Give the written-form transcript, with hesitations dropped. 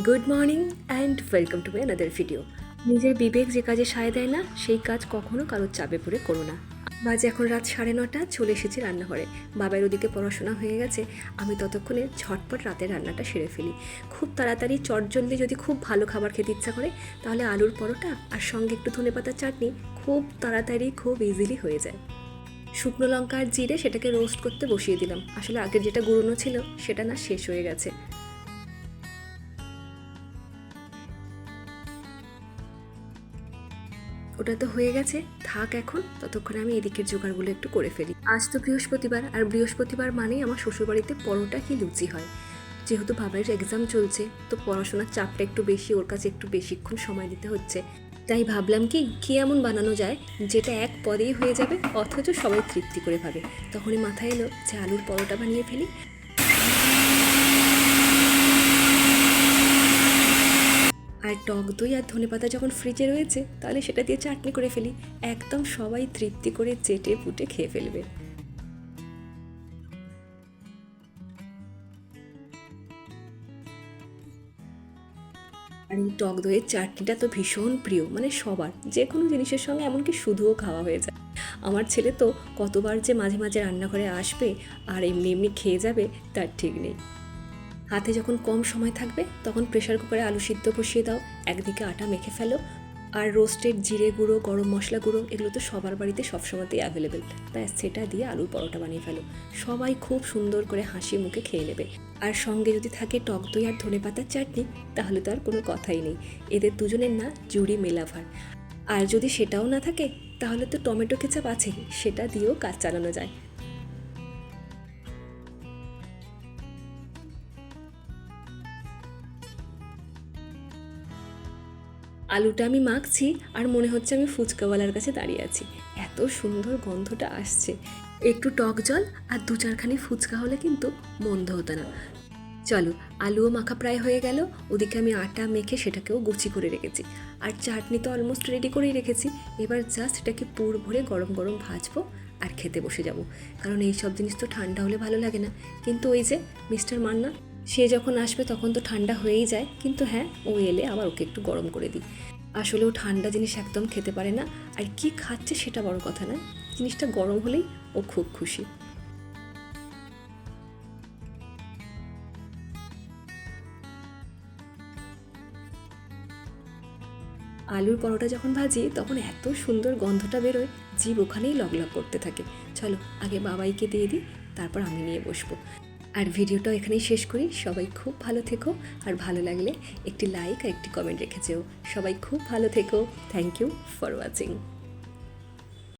Good morning and welcome to my another video. নিজের বিবেক যে কাজে সায় দেয় না সেই কাজ কখনো কারোর চাপে পড়ে করো না। বাজে এখন রাত 9:30, চলে এসেছি রান্নাঘরে। বাবার ওদিকে পড়াশোনা হয়ে গেছে, আমি ততক্ষণে ঝটপট রাতের রান্নাটা সেরে ফেলি। খুব তাড়াতাড়ি চটজলদি যদি খুব ভালো খাবার খেতে ইচ্ছা করে তাহলে আলুর পরোটা আর সঙ্গে একটু ধনেপাতার চাটনি খুব তাড়াতাড়ি খুব ইজিলি হয়ে যায়। শুকনো লঙ্কা আর জিরে সেটাকে রোস্ট করতে বসিয়ে দিলাম। আসলে আগের যেটা গুঁড়োনো ছিল সেটা না শেষ হয়ে গেছে। ওটা তো হয়ে গেছে, থাক এখন। ততক্ষণে আমি এদিকের জোগাড়গুলো একটু করে ফেলি। আজ তো বৃহস্পতিবার, আর বৃহস্পতিবার মানেই আমার শ্বশুরবাড়িতে পরোটা কি লুচি হয়। যেহেতু বাবার এক্সাম চলছে তো পড়াশোনার চাপটা একটু বেশি, ওর কাছে একটু বেশিক্ষণ সময় দিতে হচ্ছে। তাই ভাবলাম কি এমন বানানো যায় যেটা এক পদেই হয়ে যাবে অথচ সবাই তৃপ্তি করে ভাবে। তখনই মাথায় এলো যে আলুর পরোটা বানিয়ে ফেলি। আর টক দই আর ধনেপাতা যখন ফ্রিজে রয়েছে তাহলে সেটা দিয়ে চাটনি করে ফেলি। একদম সবাই তৃপ্তি করে চেটে পুটে খেয়ে ফেলবে। আর এই টক দইয়ের চাটনিটা তো ভীষণ প্রিয়, মানে সবার, যে কোনো জিনিসের সঙ্গে, এমনকি শুধুও খাওয়া হয়ে যায়। আমার ছেলে তো কতবার যে মাঝে মাঝে রান্নাঘরে আসবে আর এমনি এমনি খেয়ে যাবে তার ঠিক নেই। হাতে যখন কম সময় থাকবে তখন প্রেশার কুকারে আলু সিদ্ধ বসিয়ে দাও, একদিকে আটা মেখে ফেলো, আর রোস্টেড জিরে গুঁড়ো, গরম মশলা গুঁড়ো, এগুলো তো সবার বাড়িতে সবসময়তেই অ্যাভেলেবেল। ব্যাস সেটা দিয়ে আলুর পরোটা বানিয়ে ফেলো। সবাই খুব সুন্দর করে হাসি মুখে খেয়ে নেবে। আর সঙ্গে যদি থাকে টক দই আর ধনেপাতার চাটনি তাহলে তো আর কোনো কথাই নেই। এদের দুজনের না জুড়ি মেলাভার। আর যদি সেটাও না থাকে তাহলে তো টমেটো কেচাপ আছে, সেটা দিয়েও কাজ চালানো যায়। আলুটা আমি মাখছি আর মনে হচ্ছে আমি ফুচকাওয়ালার কাছে দাঁড়িয়ে আছি, এত সুন্দর গন্ধটা আসছে। একটু টক জল আর 2-4খানি ফুচকা হলে কিন্তু মন্দ হতো না। চলো, আলুও মাখা প্রায় হয়ে গেল। ওদিকে আমি আটা মেখে সেটাকেও গুছি করে রেখেছি। আর চাটনি তো অলমোস্ট রেডি করেই রেখেছি। এবার জাস্ট এটাকে পুর ভরে গরম গরম ভাজবো আর খেতে বসে যাব। কারণ এই সব জিনিস তো ঠান্ডা হলে ভালো লাগে না। কিন্তু ওই যে মিস্টার মান্না, সে যখন আসবে তখন তো ঠান্ডা হয়েই যায়। কিন্তু হ্যাঁ, ও এলে আবার ওকে একটু গরম করে দিই। আসলে ও ঠান্ডা জিনিস একদম খেতে পারে না। আর কি খাচ্ছে সেটা বড় কথা নয়, জিনিসটা গরম হলেই ও খুব খুশি। আলুর পরোটা যখন ভাজি তখন এত সুন্দর গন্ধটা বেরোয়, জিভ ওখানেই লগলগ করতে থাকে। চলো আগে বাবাইকে দিয়ে দিই, তারপর আমি নিয়ে বসবো। আর ভিডিওটাও এখানেই শেষ করি। সবাই খুব ভালো থেকো, আর ভালো লাগলে একটি লাইক আর একটি কমেন্ট রেখে যেও। সবাই খুব ভালো থেকো। Thank you for watching.